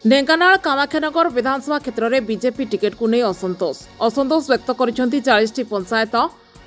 ढेंकानाल कामाख्यानगर विधानसभा क्षेत्र में BJP ticket को नहीं असंतोष व्यक्त कर 40टी पंचायत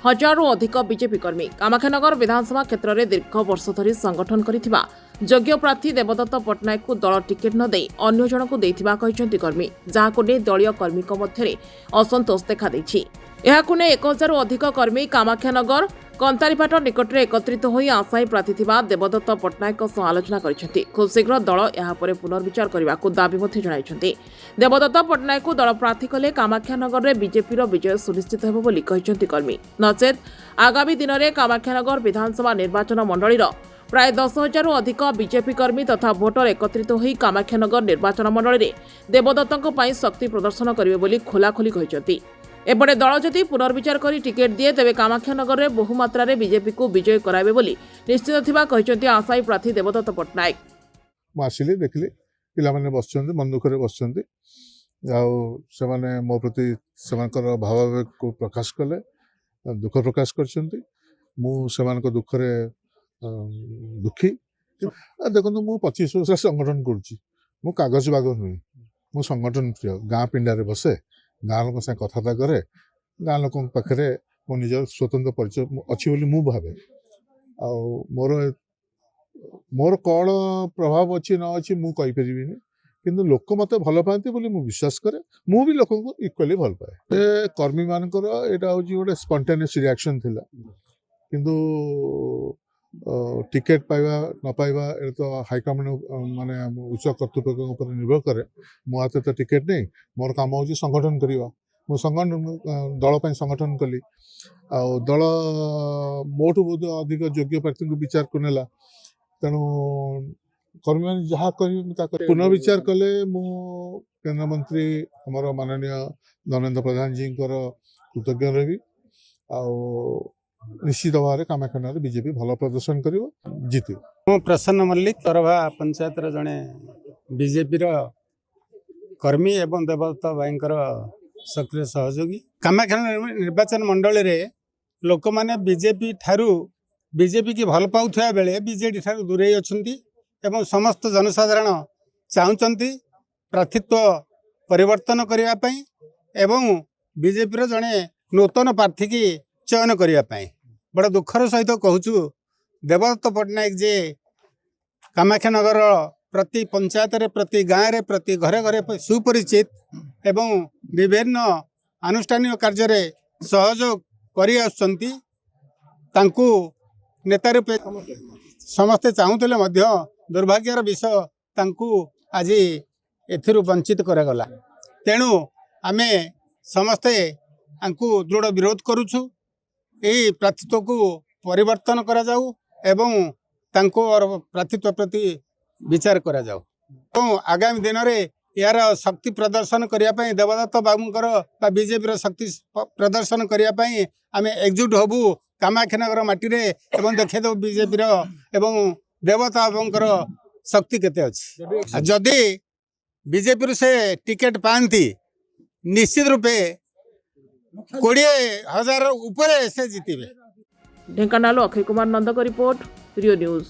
1000 अधिक बीजेपी कर्मी कामाख्यानगर विधानसभा क्षेत्र में दीर्घ वर्ष धरी संगठन करिथिबा योग्य प्रार्थी देवदत्त पट्टनायक को दल टिकेट न दे अन्य जनक देथिबा कहिसेंति कर्मी जहाको ने दलीय कर्मी मध्य असंतोष देखा देछि। एहाकु ने 1000 अधिक कर्मी कामाख्यानगर कंतारीपाट निकट में एकत्रित होई आशायी प्रार्थी थिबा देवदत्त पट्टनायक सह आलोचना करिसेंति। खूब शीघ्र दल एहा परे पुनर्विचार करबाकू दाबी मध्य जणाइसेंति। देवदत्त पट्टनायक को दल प्रार्थी कले कामाख्यानगर में बीजेपी विजय सुनिश्चित हेबो बोली कहिसेंति कर्मी। नचेत आगामी दिन में कामाख्यानगर विधानसभा निर्वाचन मंडलीर प्राय 10,000 अधिक बीजेपी कर्मी तथा भोटर एकत्रित होई कामाख्यानगर निर्वाचन मंडली में देवदत्तों पर शक्ति प्रदर्शन करेंगे बोली खोलाखोली कहिसेंति। एपटे दल जदि पुनर्विचार कर टिकेट दिए तेज कामाख्यानगर में बहुमात्रा बीजेपी को विजय कराइबे बोली निश्चित थिबा कहिसेंति आशायी प्रार्थी देवदत्त पट्टनायक। आसिली देखली पिलामाने बसचंदी मन दुखरे बसचंदी मो प्रति भाव को प्रकाश कले दुख प्रकाश करचंदी। मु दुखरे दुखी देखो मु 25 वर्ष संगठन करुच्ची मु कागज बाग नुहे मु संगठन प्रिय गाँ पिंडारे बसे गाँ लोक से कथा करे गाँ लोक पाखे मो निज स्वतंत्र परिचय अच्छी बोली मु भावे मोर मोर कौन प्रभाव अच्छी न अच्छी मु कहि परिबिनी किंतु लोक मते भल पाती बोली मु विश्वास करे मु भी लोक को इक्वली भल पाए। कर्मी मानकर एटा होची गोटे स्पॉन्टेनियस रिएक्शन थिला किंतु टिकेट पाइबा न पाइबा ए तो हाईकमांड माने उच्च कर्तृपक्ष ऊपर निर्भर करे। मो हाथ तो टिकेट नहीं मोर काम होची संगठन करवा मो संगठन दल पर संगठन कली आ दल मोठू बहुत अधिक योग्य प्रार्थी को विचार को नेला तेणु कर्मी मैंने जहाँ कर पुनर्विचार कले मु केंद्र मंत्री हमार माननीय धर्मेंद्र प्रधान जी कृतज्ञ रही निश्चित भाव में कामाख्यानगर बीजेपी भल प्रदर्शन कर जीत। प्रसन्न मल्लिक तरभा पंचायत जड़े बीजेपी कर्मी एवं देवदत्त भाई सक्रिय सहयोगी कामाख्यानगर निर्वाचन मंडल रे लोक माने बीजेपी ठारू बीजेपी की भल पाउथुआ बेले बीजेडी ठारू दूरे अछंती एवं समस्त जनसाधारण चाहूचंती प्रार्थीत्व परिवर्तन करने पई एवं बीजेपी जड़े नूतन प्रार्थी की चयन करने बड़ा दुखर सहित कहूँ देवदत्त पट्टनायक जे कामाख्यानगर प्रति पंचायत रे प्रति गाँव रे प्रति घरे घरे सुपरिचित एवं विभिन्न आनुष्ठानिक कार्य रे सहयोग करि आसुचंती तांकू नेता रूपे समस्ते चाहूले दुर्भाग्यर विषय तांकू आज एथिरु वंचित करागला। तेणु आमे समस्ते आंकू दृढ़ विरोध करुछु यही प्रार्थीत्व को परिवर्तन करा जाऊ एवं तांको और प्रार्थीत्व प्रति विचार करा जाऊ। तो आगामी दिन में यार शक्ति प्रदर्शन करने देवदत्त बाबूंकर बीजेपी शक्ति प्रदर्शन करने आम एकजुट हबू कामाख्यानगर माटी रे एवं देखे दो बीजेपी एवं देवता बाबूंकर शक्ति केते अछि। जदि बीजेपी से टिकेट पाती निश्चित रूपे 20,000 ऊपर से जीतिबे। ढेंकानाल अक्षय कुमार नंद का रिपोर्ट रियो न्यूज।